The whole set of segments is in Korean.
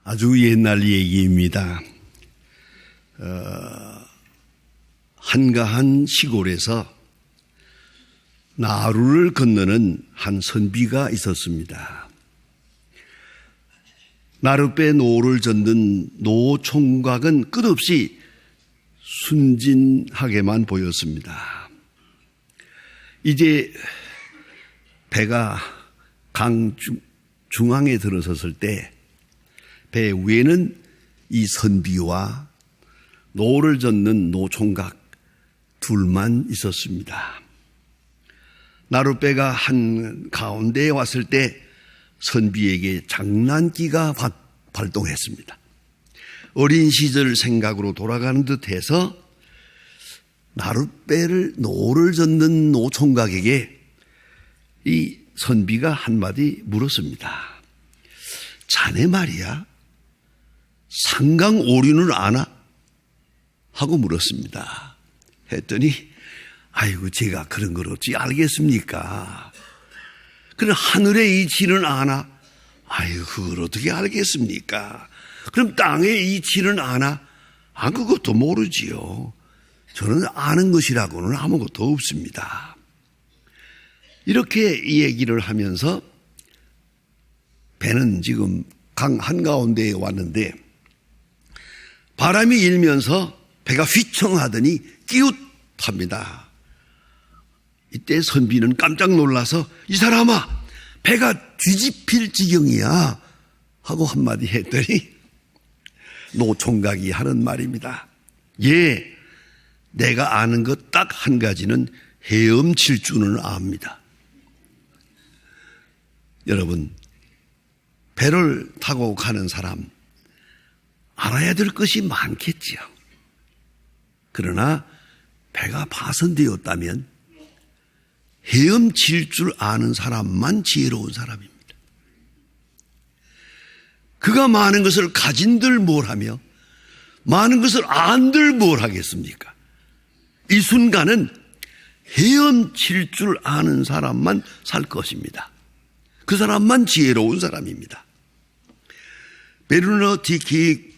아주 옛날 얘기입니다. 한가한 시골에서 나루를 건너는 한 선비가 있었습니다. 나룻배 노를 젓는 노총각은 끝없이 순진하게만 보였습니다. 이제 배가 강 중앙에 들어섰을 때 배 위에는 이 선비와 노를 젓는 노총각 둘만 있었습니다. 나룻배가 한 가운데에 왔을 때 선비에게 장난기가 발동했습니다. 어린 시절 생각으로 돌아가는 듯해서 나룻배를 노를 젓는 노총각에게 이 선비가 한마디 물었습니다. 자네 말이야, 상강 오류는 아나? 하고 물었습니다. 했더니 아이고 제가 그런 걸 어찌 알겠습니까? 그럼 하늘의 이치는 아나? 아이고 그걸 어떻게 알겠습니까? 그럼 땅의 이치는 아나? 아 그것도 모르지요. 저는 아는 것이라고는 아무것도 없습니다. 이렇게 얘기를 하면서 배는 지금 강 한가운데에 왔는데 바람이 일면서 배가 휘청하더니 끼웃합니다. 이때 선비는 깜짝 놀라서 이 사람아 배가 뒤집힐 지경이야 하고 한마디 했더니 노총각이 하는 말입니다. 예, 내가 아는 것 딱 한 가지는 헤엄칠 줄은 압니다. 여러분, 배를 타고 가는 사람 알아야 될 것이 많겠지요. 그러나 배가 파손되었다면 헤엄칠 줄 아는 사람만 지혜로운 사람입니다. 그가 많은 것을 가진들 뭘 하며 많은 것을 안들 뭘 하겠습니까? 이 순간은 헤엄칠 줄 아는 사람만 살 것입니다. 그 사람만 지혜로운 사람입니다. 베르너티키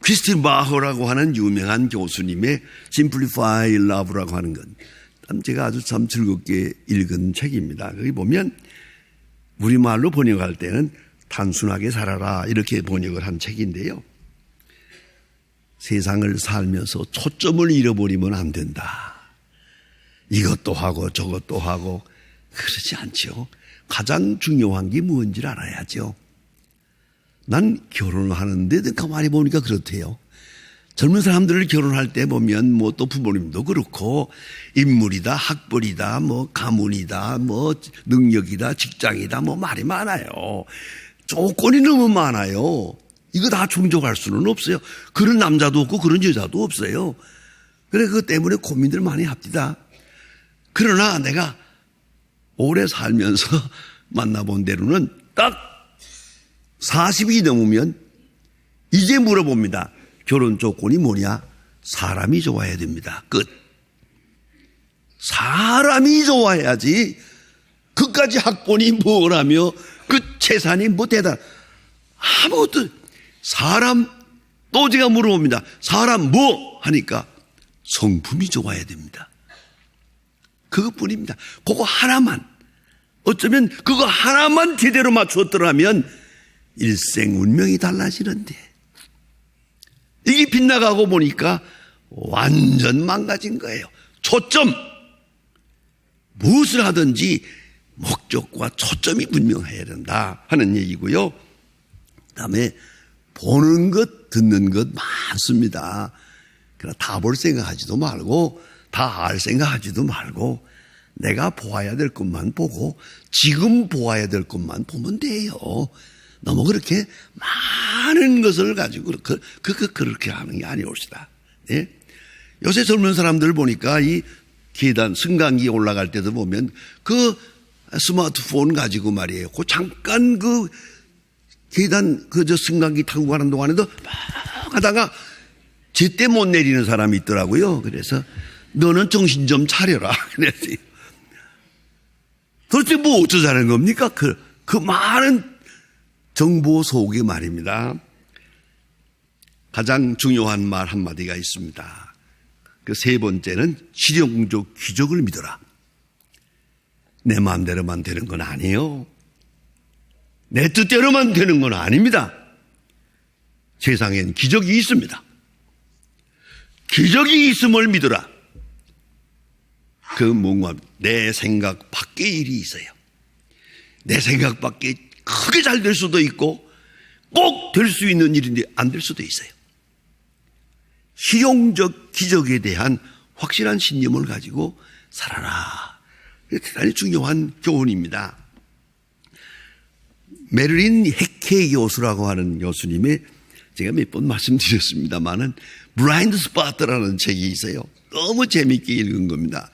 퀴스틴 바허라고 하는 유명한 교수님의 Simplify Love라고 하는 건 제가 아주 참 즐겁게 읽은 책입니다. 거기 보면 우리말로 번역할 때는 단순하게 살아라 이렇게 번역을 한 책인데요. 세상을 살면서 초점을 잃어버리면 안 된다. 이것도 하고 저것도 하고 그러지 않죠. 가장 중요한 게 무엇인지를 알아야죠. 난 결혼하는데 가만히 보니까 그렇대요. 젊은 사람들을 결혼할 때 보면 뭐 또 부모님도 그렇고 인물이다, 학벌이다, 뭐 가문이다, 뭐 능력이다, 직장이다, 뭐 말이 많아요. 조건이 너무 많아요. 이거 다 충족할 수는 없어요. 그런 남자도 없고 그런 여자도 없어요. 그래 그것 때문에 고민들 많이 합니다. 그러나 내가 오래 살면서 만나본 대로는 딱 40이 넘으면 이제 물어봅니다. 결혼 조건이 뭐냐? 사람이 좋아야 됩니다. 끝. 사람이 좋아야지 그까지 학번이 뭐라며 그 재산이 뭐 대단 아무것도 사람 또 제가 물어봅니다. 사람 뭐? 하니까 성품이 좋아야 됩니다. 그것뿐입니다. 그거 하나만 어쩌면 그거 하나만 제대로 맞추었더라면 일생 운명이 달라지는데 이게 빗나가고 보니까 완전 망가진 거예요. 초점 무엇을 하든지 목적과 초점이 분명해야 된다 하는 얘기고요. 그다음에 보는 것 듣는 것 많습니다. 그러나 다 볼 생각하지도 말고 다 알 생각하지도 말고 내가 보아야 될 것만 보고 지금 보아야 될 것만 보면 돼요. 너무 그렇게 많은 것을 가지고 그렇게 하는 게 아니옵시다. 예? 요새 젊은 사람들 보니까 이 계단 승강기 올라갈 때도 보면 그 스마트폰 가지고 말이에요. 그 잠깐 그 계단 저 승강기 타고 가는 동안에도 막 하다가 제때 못 내리는 사람이 있더라고요. 그래서 너는 정신 좀 차려라. 그랬지. 도대체 뭐 어쩌자는 겁니까? 그 많은 정보 속에 말입니다. 가장 중요한 말 한마디가 있습니다. 그 세 번째는 실용적 기적을 믿어라. 내 마음대로만 되는 건 아니에요. 내 뜻대로만 되는 건 아닙니다. 세상엔 기적이 있습니다. 기적이 있음을 믿어라. 그 뭔가 내 생각 밖의 일이 있어요. 내 생각 밖에 크게 잘 될 수도 있고 꼭 될 수 있는 일인데 안 될 수도 있어요. 실용적 기적에 대한 확실한 신념을 가지고 살아라. 대단히 중요한 교훈입니다. 메릴린 해케 교수라고 하는 교수님의 제가 몇 번 말씀드렸습니다만은 블라인드 스팟라는 책이 있어요. 너무 재미있게 읽은 겁니다.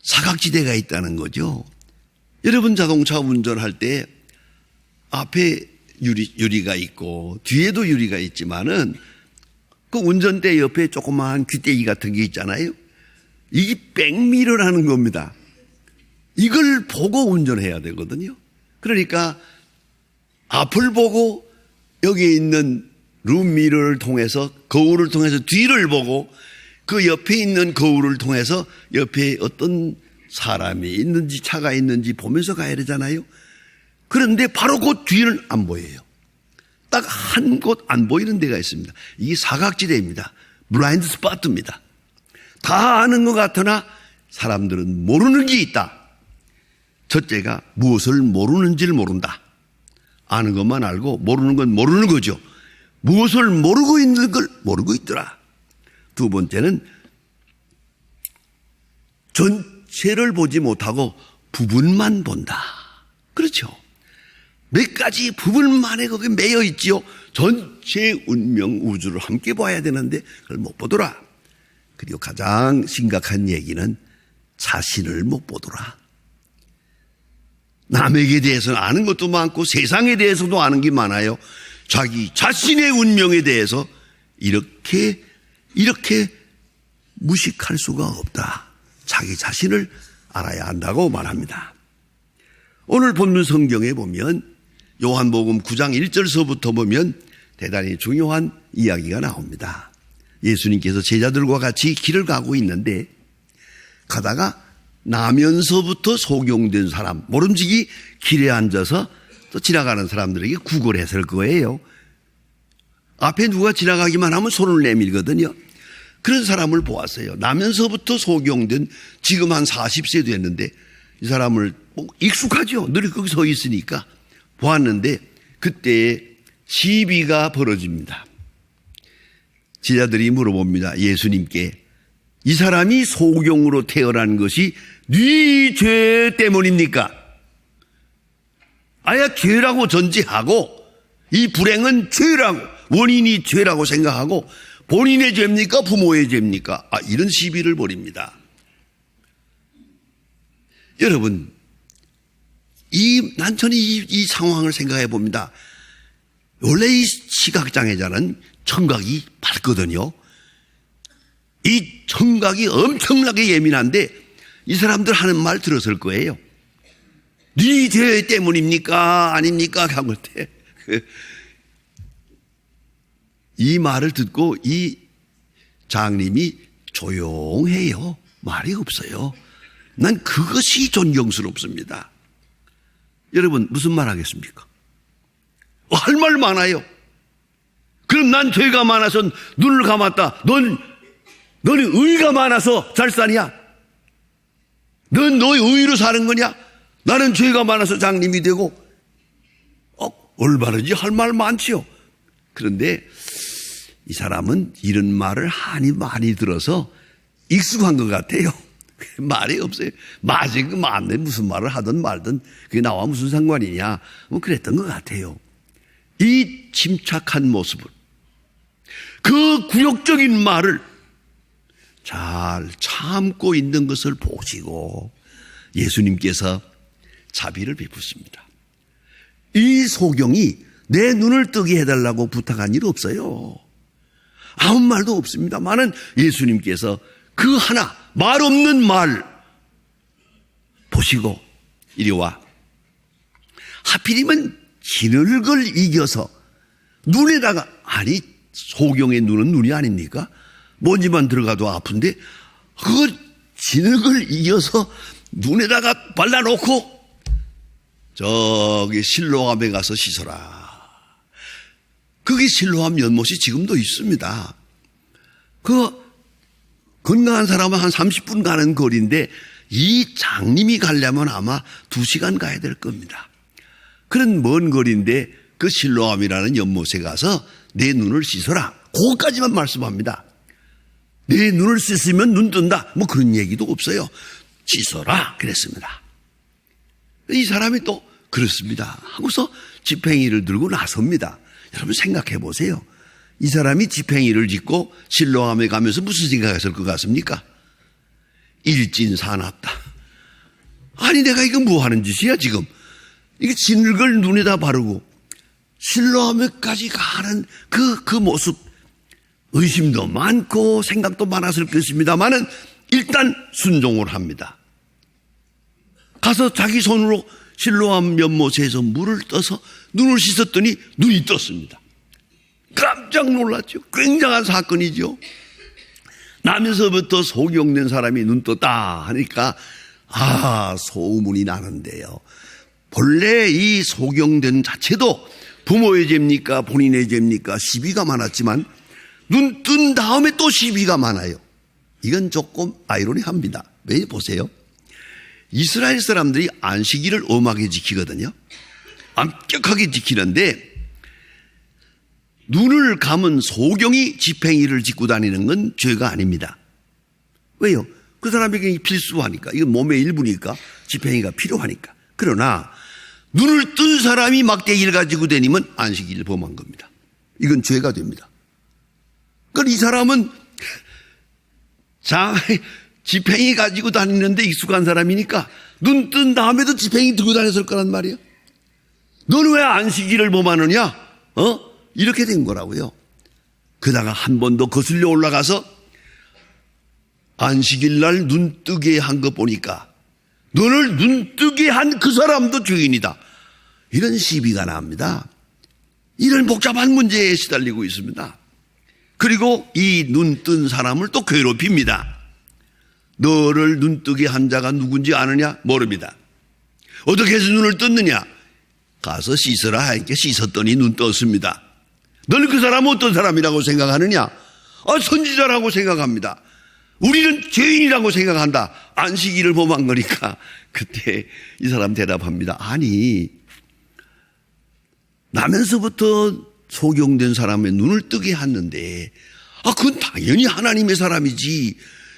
사각지대가 있다는 거죠. 여러분 자동차 운전할 때 앞에 유리가 있고 뒤에도 유리가 있지만은 그 운전대 옆에 조그마한 귀때기 같은 게 있잖아요. 이게 백미러라는 겁니다. 이걸 보고 운전해야 되거든요. 그러니까 앞을 보고 여기에 있는 룸미러를 통해서 거울을 통해서 뒤를 보고 그 옆에 있는 거울을 통해서 옆에 어떤 사람이 있는지 차가 있는지 보면서 가야 되잖아요. 그런데 바로 그 뒤는 안 보여요. 딱 한 곳 안 보이는 데가 있습니다. 이게 사각지대입니다. 블라인드 스팟입니다. 다 아는 것 같으나 사람들은 모르는 게 있다. 첫째가 무엇을 모르는지를 모른다. 아는 것만 알고 모르는 건 모르는 거죠. 무엇을 모르고 있는 걸 모르고 있더라. 두 번째는 전체를 보지 못하고 부분만 본다. 그렇죠. 몇 가지 부분만에 거기 매여 있지요. 전체 운명 우주를 함께 봐야 되는데 그걸 못 보더라. 그리고 가장 심각한 얘기는 자신을 못 보더라. 남에게 대해서는 아는 것도 많고 세상에 대해서도 아는 게 많아요. 자기 자신의 운명에 대해서 이렇게 무식할 수가 없다. 자기 자신을 알아야 한다고 말합니다. 오늘 본문 성경에 보면 요한복음 9장 1절서부터 보면 대단히 중요한 이야기가 나옵니다. 예수님께서 제자들과 같이 길을 가고 있는데 가다가 나면서부터 소경된 사람, 모름지기 길에 앉아서 또 지나가는 사람들에게 구걸했을 거예요. 앞에 누가 지나가기만 하면 손을 내밀거든요. 그런 사람을 보았어요. 나면서부터 소경된 지금 한 40세 됐는데 이 사람을 익숙하죠. 늘 거기 서 있으니까 보았는데 그때 시비가 벌어집니다. 제자들이 물어봅니다. 예수님께 이 사람이 소경으로 태어난 것이 네 죄 때문입니까? 아예 죄라고 전제하고 이 불행은 죄라고 원인이 죄라고 생각하고 본인의 죄입니까? 부모의 죄입니까? 이런 시비를 벌입니다. 여러분 저는 이 상황을 생각해 봅니다. 원래 이 시각장애자는 청각이 밝거든요. 이 청각이 엄청나게 예민한데 이 사람들 하는 말 들었을 거예요. 네 죄 때문입니까? 아닙니까? 하고 때 이 말을 듣고 이 장님이 조용해요. 말이 없어요. 난 그것이 존경스럽습니다. 여러분 무슨 말 하겠습니까? 할 말 많아요. 그럼 난 죄가 많아서 눈을 감았다. 너는 의가 많아서 잘 사냐? 넌 너의 의로 사는 거냐? 나는 죄가 많아서 장님이 되고 올바르지 할 말 많지요. 그런데 이 사람은 이런 말을 많이 들어서 익숙한 것 같아요. 말이 없어요. 맞네. 무슨 말을 하든 말든 그게 나와 무슨 상관이냐. 뭐 그랬던 것 같아요. 이 침착한 모습을, 그 굴욕적인 말을 잘 참고 있는 것을 보시고 예수님께서 자비를 베푸십니다. 이 소경이 내 눈을 뜨게 해달라고 부탁한 일 없어요. 아무 말도 없습니다만은 예수님께서 그 하나 말 없는 말 보시고 이리 와. 하필이면 진흙을 이겨서 눈에다가 소경의 눈은 눈이 아닙니까? 먼지만 들어가도 아픈데 그걸 진흙을 이겨서 눈에다가 발라놓고 저기 실로암에 가서 씻어라. 그게 실로암 연못이 지금도 있습니다. 그 건강한 사람은 한 30분 가는 거리인데 이 장님이 가려면 아마 2시간 가야 될 겁니다. 그런 먼 거리인데 그 실로암이라는 연못에 가서 내 눈을 씻어라. 그것까지만 말씀합니다. 내 눈을 씻으면 눈 뜬다. 뭐 그런 얘기도 없어요. 씻어라 그랬습니다. 이 사람이 또 그렇습니다 하고서 지팽이를 들고 나섭니다. 여러분 생각해 보세요. 이 사람이 지팽이를 짚고 실로암에 가면서 무슨 생각했을 것 같습니까? 일진사납다. 아니 내가 이거 뭐 하는 짓이야 지금. 이게 진흙을 눈에다 바르고 실로암에까지 가는 그 모습, 의심도 많고 생각도 많았을 것입니다만은 일단 순종을 합니다. 가서 자기 손으로 실로암 연못에서 물을 떠서 눈을 씻었더니 눈이 떴습니다. 깜짝 놀랐죠. 굉장한 사건이죠. 나면서부터 소경된 사람이 눈 떴다 하니까 소문이 나는데요. 본래 이 소경된 자체도 부모의 죄입니까 본인의 죄입니까 시비가 많았지만 눈 뜬 다음에 또 시비가 많아요. 이건 조금 아이러니합니다. 왜 보세요. 이스라엘 사람들이 안식일을 엄하게 지키거든요. 엄격하게 지키는데 눈을 감은 소경이 지팽이를 짚고 다니는 건 죄가 아닙니다. 왜요? 그 사람에게 필수하니까. 이건 몸의 일부니까 지팽이가 필요하니까. 그러나 눈을 뜬 사람이 막대기를 가지고 다니면 안식일을 범한 겁니다. 이건 죄가 됩니다. 그러니까 이 사람은 지팽이 가지고 다니는데 익숙한 사람이니까 눈 뜬 다음에도 지팽이 들고 다녔을 거란 말이에요. 너는 왜 안식일을 범하느냐? 이렇게 된 거라고요. 그다가 한 번 더 거슬려 올라가서 안식일 날 눈 뜨게 한 거 보니까 너를 눈 뜨게 한 그 사람도 죄인이다. 이런 시비가 납니다. 이런 복잡한 문제에 시달리고 있습니다. 그리고 이 눈 뜬 사람을 또 괴롭힙니다. 너를 눈 뜨게 한 자가 누군지 아느냐? 모릅니다. 어떻게 해서 눈을 떴느냐? 가서 씻으라 하니까 씻었더니 눈 떴습니다. 너는 그 사람은 어떤 사람이라고 생각하느냐? 선지자라고 생각합니다. 우리는 죄인이라고 생각한다. 안식일을 범한 거니까. 그때 이 사람 대답합니다. 아니, 나면서부터 소경된 사람의 눈을 뜨게 했는데 그건 당연히 하나님의 사람이지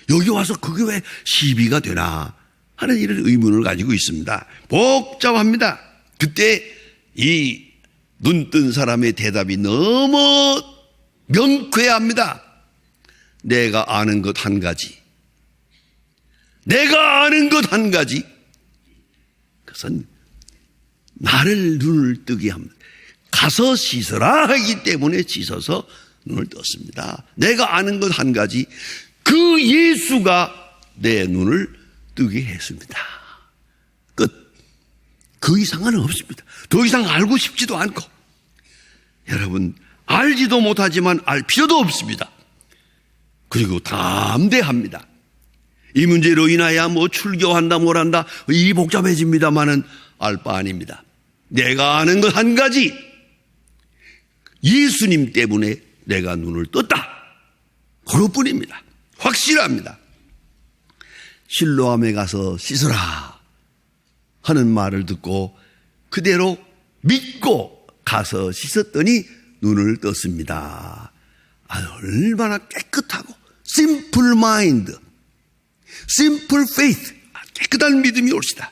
여기 와서 그게 왜 시비가 되나 하는 이런 의문을 가지고 있습니다. 복잡합니다. 그때 이 눈 뜬 사람의 대답이 너무 명쾌합니다. 내가 아는 것 한 가지. 내가 아는 것 한 가지. 그것은 나를 눈을 뜨게 합니다. 가서 씻어라 하기 때문에 씻어서 눈을 떴습니다. 내가 아는 것 한 가지. 그 예수가 내 눈을 뜨게 했습니다. 끝. 그 이상은 없습니다. 더 이상 알고 싶지도 않고 여러분 알지도 못하지만 알 필요도 없습니다. 그리고 담대합니다. 이 문제로 인하여 출교한다 뭘한다 이 복잡해집니다마는 알 바 아닙니다. 내가 아는 것 한 가지. 예수님 때문에 내가 눈을 떴다. 그것뿐입니다. 확실합니다. 실로암에 가서 씻어라 하는 말을 듣고 그대로 믿고 가서 씻었더니 눈을 떴습니다. 얼마나 깨끗하고 simple mind, simple faith, 깨끗한 믿음이 옳시다.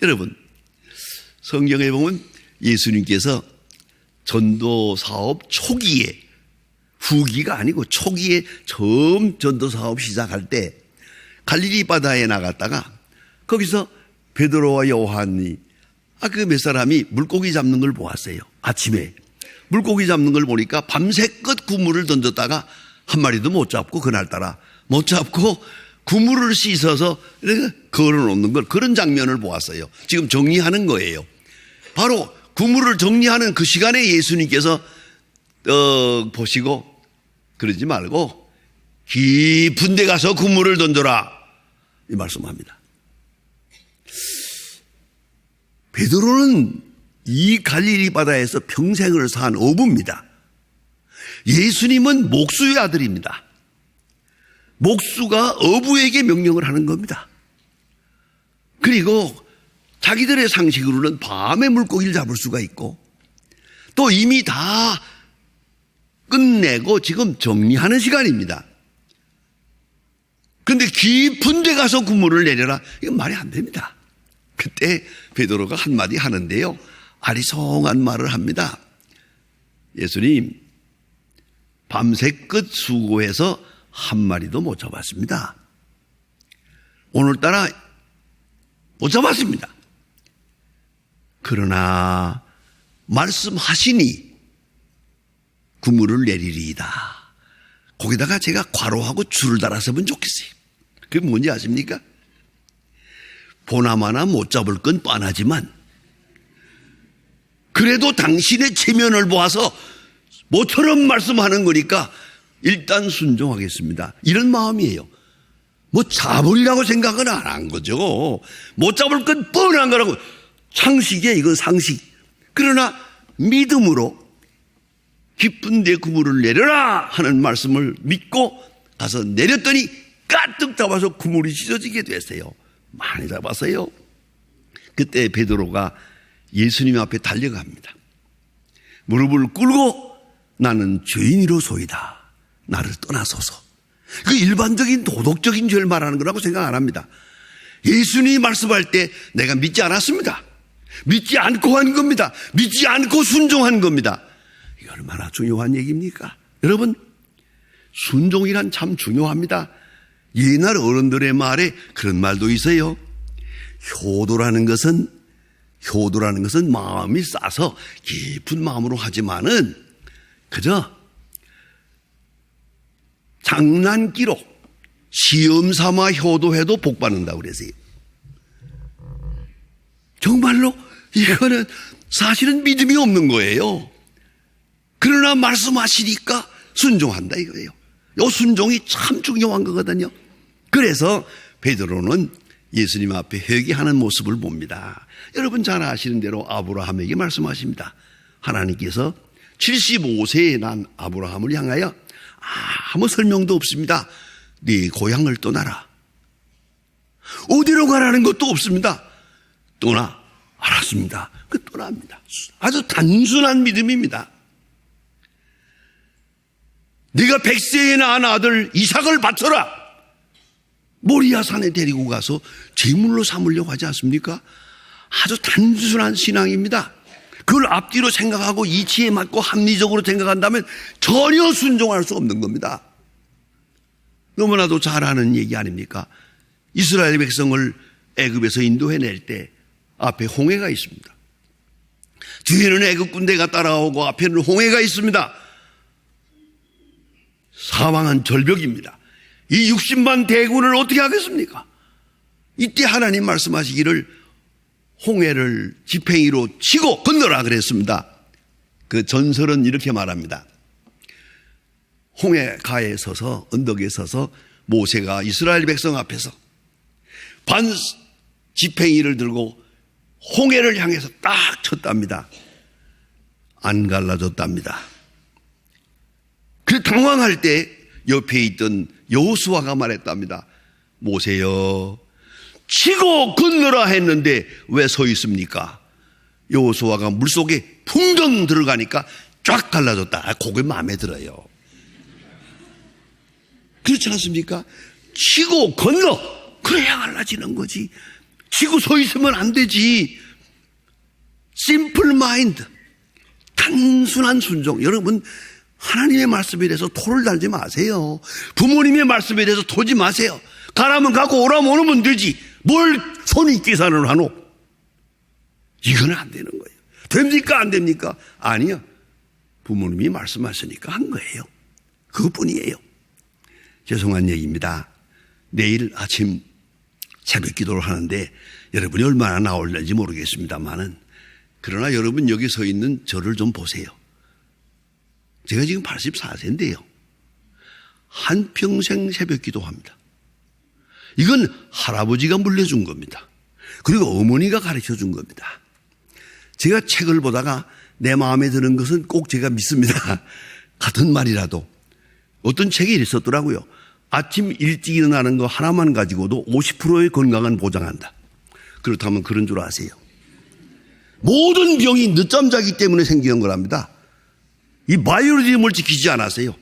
여러분 성경에 보면 예수님께서 전도 사업 초기에 후기가 아니고 초기에 처음 전도 사업 시작할 때 갈릴리 바다에 나갔다가 거기서 베드로와 요한이 그 몇 사람이 물고기 잡는 걸 보았어요. 아침에 물고기 잡는 걸 보니까 밤새껏 그물을 던졌다가 한 마리도 못 잡고 그날따라 못 잡고 그물을 씻어서 이렇게 걸어놓는 걸 그런 장면을 보았어요. 지금 정리하는 거예요. 바로 그물을 정리하는 그 시간에 예수님께서 보시고 그러지 말고 깊은 데 가서 그물을 던져라, 이 말씀합니다. 베드로는 이 갈릴리 바다에서 평생을 산 어부입니다. 예수님은 목수의 아들입니다. 목수가 어부에게 명령을 하는 겁니다. 그리고 자기들의 상식으로는 밤에 물고기를 잡을 수가 있고 또 이미 다 끝내고 지금 정리하는 시간입니다. 그런데 깊은 데 가서 그물을 내려라, 이건 말이 안 됩니다. 그때 베드로가 한마디 하는데요, 아리송한 말을 합니다. 예수님, 밤새 끝 수고해서 한 마리도 못 잡았습니다. 오늘따라 못 잡았습니다. 그러나 말씀하시니 그물을 내리리이다. 거기다가 제가 괄호하고 줄을 달았으면 좋겠어요. 그게 뭔지 아십니까? 보나마나 못 잡을 건 뻔하지만 그래도 당신의 체면을 보아서 모처럼 말씀하는 거니까 일단 순종하겠습니다, 이런 마음이에요. 뭐 잡으리라고 생각은 안 한 거죠. 못 잡을 건 뻔한 거라고. 상식이에요, 이건 상식. 그러나 믿음으로 깊은 데 그물을 내려라 하는 말씀을 믿고 가서 내렸더니 까뜩 잡아서 그물이 찢어지게 됐어요. 많이 잡았어요. 그때 베드로가 예수님 앞에 달려갑니다. 무릎을 꿇고 나는 죄인이로소이다, 나를 떠나소서. 그 일반적인 도덕적인 죄를 말하는 거라고 생각 안 합니다. 예수님이 말씀할 때 내가 믿지 않았습니다. 믿지 않고 한 겁니다. 믿지 않고 순종한 겁니다. 이게 얼마나 중요한 얘기입니까? 여러분, 순종이란 참 중요합니다. 옛날 어른들의 말에 그런 말도 있어요. 효도라는 것은 마음이 싸서 깊은 마음으로 하지만은 그저 장난기로 시험 삼아 효도해도 복 받는다고 그랬어요. 정말로 이거는 사실은 믿음이 없는 거예요. 그러나 말씀하시니까 순종한다 이거예요. 이 순종이 참 중요한 거거든요. 그래서 베드로는 예수님 앞에 회개하는 모습을 봅니다. 여러분 잘 아시는 대로 아브라함에게 말씀하십니다. 하나님께서 75세에 난 아브라함을 향하여 아무 설명도 없습니다. 네 고향을 떠나라. 어디로 가라는 것도 없습니다. 떠나. 알았습니다. 그 떠납니다. 아주 단순한 믿음입니다. 네가 100세에 낳은 아들 이삭을 바쳐라. 모리아 산에 데리고 가서 제물로 삼으려고 하지 않습니까? 아주 단순한 신앙입니다. 그걸 앞뒤로 생각하고 이치에 맞고 합리적으로 생각한다면 전혀 순종할 수 없는 겁니다. 너무나도 잘 아는 얘기 아닙니까? 이스라엘 백성을 애굽에서 인도해낼 때 앞에 홍해가 있습니다. 뒤에는 애굽 군대가 따라오고 앞에는 홍해가 있습니다. 사망한 절벽입니다. 이 60만 대군을 어떻게 하겠습니까? 이때 하나님 말씀하시기를 홍해를 지팽이로 치고 건너라 그랬습니다. 그 전설은 이렇게 말합니다. 홍해가에 서서 언덕에 서서 모세가 이스라엘 백성 앞에서 반 지팽이를 들고 홍해를 향해서 딱 쳤답니다. 안 갈라졌답니다. 그 당황할 때 옆에 있던 여호수아가 말했답니다. 모세여, 치고 건너라 했는데 왜 서 있습니까? 여호수아가 물속에 풍덩 들어가니까 쫙 갈라졌다. 그게 마음에 들어요. 그렇지 않습니까? 치고 건너, 그래야 갈라지는 거지. 치고 서 있으면 안 되지. 심플 마인드, 단순한 순종. 여러분, 하나님의 말씀에 대해서 토를 달지 마세요. 부모님의 말씀에 대해서 토지 마세요. 가라면 가고 오라면 오면 되지. 뭘 손이 계산을 하노? 이건 안 되는 거예요. 됩니까? 안 됩니까? 아니요. 부모님이 말씀하시니까 한 거예요. 그것뿐이에요. 죄송한 얘기입니다. 내일 아침 새벽 기도를 하는데 여러분이 얼마나 나올는지 모르겠습니다만은, 그러나 여러분 여기 서 있는 저를 좀 보세요. 제가 지금 84세인데요. 한평생 새벽 기도합니다. 이건 할아버지가 물려준 겁니다. 그리고 어머니가 가르쳐 준 겁니다. 제가 책을 보다가 내 마음에 드는 것은 꼭 제가 믿습니다. 같은 말이라도 어떤 책에 있었더라고요. 아침 일찍 일어나는 거 하나만 가지고도 50%의 건강은 보장한다. 그렇다면 그런 줄 아세요? 모든 병이 늦잠 자기 때문에 생기는 거랍니다. 이 바이오리듬을 지키지 않았어요.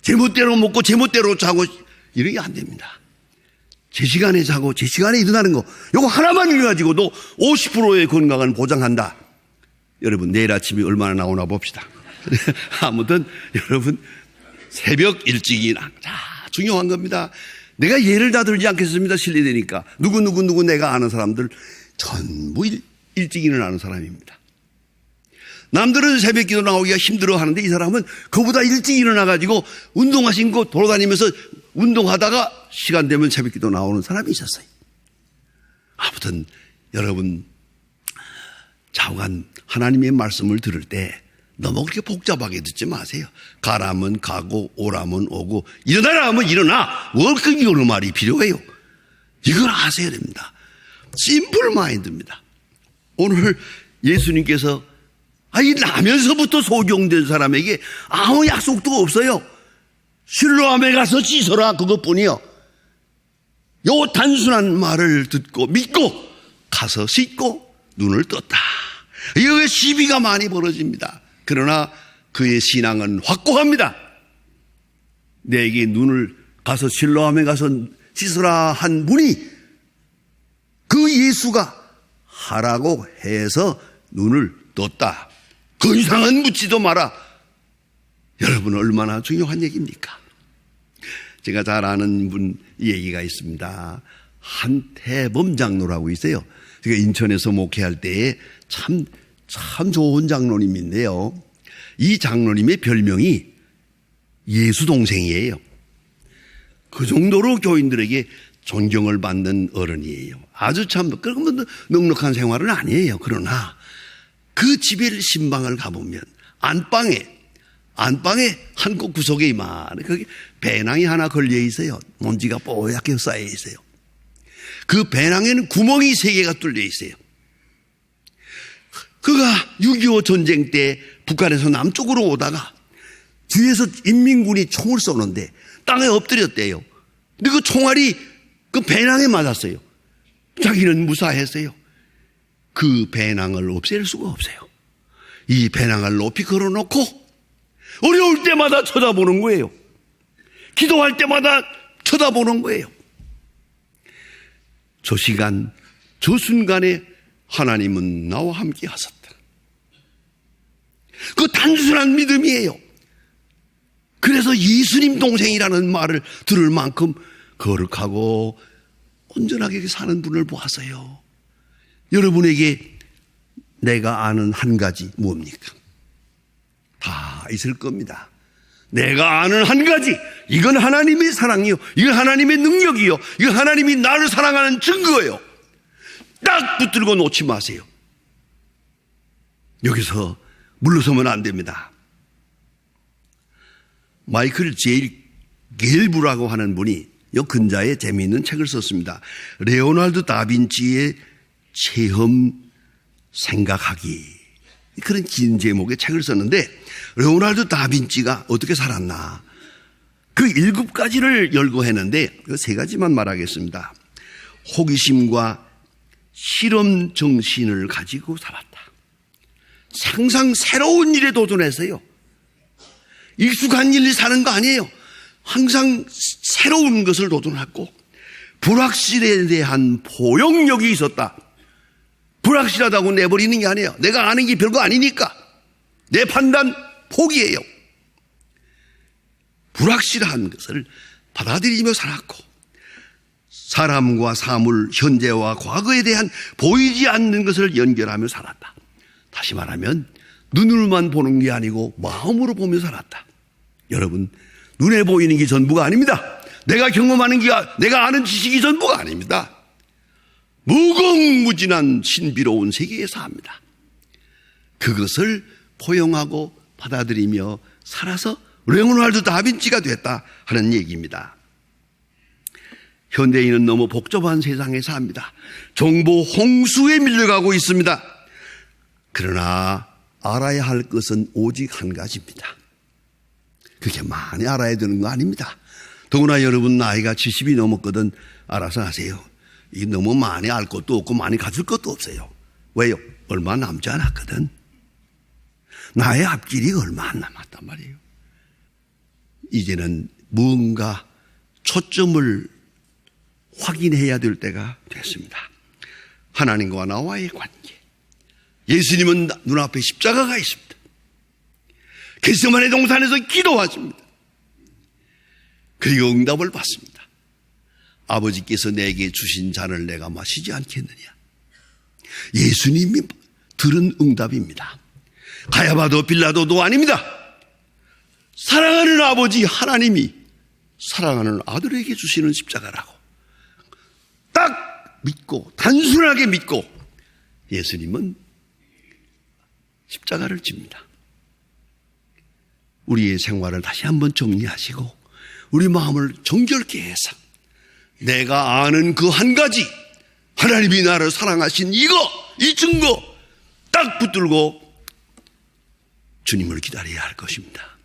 제멋대로 먹고 제멋대로 자고 이러게 안 됩니다. 제 시간에 자고 제 시간에 일어나는 거 이거 하나만 가지고도 50%의 건강은 보장한다. 여러분 내일 아침이 얼마나 나오나 봅시다. 아무튼 여러분 새벽 일찍이 중요한 겁니다. 내가 예를 다 들지 않겠습니다. 실례되니까. 누구 내가 아는 사람들 전부 일찍 일어나는 사람입니다. 남들은 새벽 기도 나오기가 힘들어 하는데 이 사람은 그보다 일찍 일어나가지고 운동하신 거 돌아다니면서 운동하다가 시간 되면 새벽 기도 나오는 사람이 있었어요. 아무튼 여러분 좌우간 하나님의 말씀을 들을 때 너무 그렇게 복잡하게 듣지 마세요. 가라면 가고 오라면 오고 일어나라 하면 일어나. 뭘 그런 말이 필요해요. 이걸 아셔야 됩니다. 심플 마인드입니다. 오늘 예수님께서 나면서부터 소경된 사람에게 아무 약속도 없어요. 실로암에 가서 씻어라 그것뿐이요. 요 단순한 말을 듣고 믿고 가서 씻고 눈을 떴다. 여기에 시비가 많이 벌어집니다. 그러나 그의 신앙은 확고합니다. 내게 눈을 가서 실로암에 가서 씻으라 한 분이 그 예수가 하라고 해서 눈을 떴다. 그 이상은 묻지도 마라. 여러분 얼마나 중요한 얘기입니까? 제가 잘 아는 분 얘기가 있습니다. 한태범 장로라고 있어요. 제가 인천에서 목회할 때에 참 좋은 장로님인데요. 이 장로님의 별명이 예수 동생이에요. 그 정도로 교인들에게 존경을 받는 어른이에요. 아주 참 그런 넉넉한 생활은 아니에요. 그러나 그 집에 신방을 가보면 안방에 한 곳 구석에 이만한 거기 배낭이 하나 걸려 있어요. 먼지가 뽀얗게 쌓여 있어요. 그 배낭에는 구멍이 3개가 뚫려 있어요. 그가 6.25 전쟁 때 북한에서 남쪽으로 오다가 뒤에서 인민군이 총을 쏘는데 땅에 엎드렸대요. 근데 그 총알이 그 배낭에 맞았어요. 자기는 무사했어요. 그 배낭을 없앨 수가 없어요. 이 배낭을 높이 걸어놓고 어려울 때마다 쳐다보는 거예요. 기도할 때마다 쳐다보는 거예요. 저 시간, 저 순간에 하나님은 나와 함께 하셨다. 그 단순한 믿음이에요. 그래서 예수님 동생이라는 말을 들을 만큼 거룩하고 온전하게 사는 분을 보았어요. 여러분에게 내가 아는 한 가지 뭡니까? 다 있을 겁니다. 내가 아는 한 가지, 이건 하나님의 사랑이요, 이건 하나님의 능력이요, 이건 하나님이 나를 사랑하는 증거예요. 딱 붙들고 놓지 마세요. 여기서 물러서면 안 됩니다. 마이클 제일 겔브라고 하는 분이 이 근자에 재미있는 책을 썼습니다. 레오나르도 다빈치의 체험 생각하기, 그런 긴 제목의 책을 썼는데 레오나르도 다빈치가 어떻게 살았나, 그 7가지를 열거했는데 그 3가지만 말하겠습니다. 호기심과 실험 정신을 가지고 살았다. 항상 새로운 일에 도전했어요. 익숙한 일이 사는 거 아니에요. 항상 새로운 것을 도전했고 불확실에 대한 포용력이 있었다. 불확실하다고 내버리는 게 아니에요. 내가 아는 게 별거 아니니까 내 판단 포기해요. 불확실한 것을 받아들이며 살았고 사람과 사물, 현재와 과거에 대한 보이지 않는 것을 연결하며 살았다. 다시 말하면 눈으로만 보는 게 아니고 마음으로 보며 살았다. 여러분, 눈에 보이는 게 전부가 아닙니다. 내가 경험하는 게, 내가 아는 지식이 전부가 아닙니다. 무궁무진한 신비로운 세계에 삽니다. 그것을 포용하고 받아들이며 살아서 레오나르도 다빈치가 됐다 하는 얘기입니다. 현대인은 너무 복잡한 세상에 삽니다. 정보 홍수에 밀려가고 있습니다. 그러나 알아야 할 것은 오직 한 가지입니다. 그렇게 많이 알아야 되는 거 아닙니다. 더구나 여러분 나이가 70이 넘었거든 알아서 하세요. 이 너무 많이 알 것도 없고 많이 가질 것도 없어요. 왜요? 얼마 남지 않았거든. 나의 앞길이 얼마 안 남았단 말이에요. 이제는 무언가 초점을 확인해야 될 때가 됐습니다. 하나님과 나와의 관계. 예수님은 눈앞에 십자가가 있습니다. 겟세마네 동산에서 기도하십니다. 그리고 응답을 받습니다. 아버지께서 내게 주신 잔을 내가 마시지 않겠느냐. 예수님이 들은 응답입니다. 가야바도 빌라도도 아닙니다. 사랑하는 아버지 하나님이 사랑하는 아들에게 주시는 십자가라고 딱 믿고 단순하게 믿고 예수님은 십자가를 집니다. 우리의 생활을 다시 한번 정리하시고 우리 마음을 정결케 해서 내가 아는 그 한 가지 하나님이 나를 사랑하신 이 증거 딱 붙들고 주님을 기다려야 할 것입니다.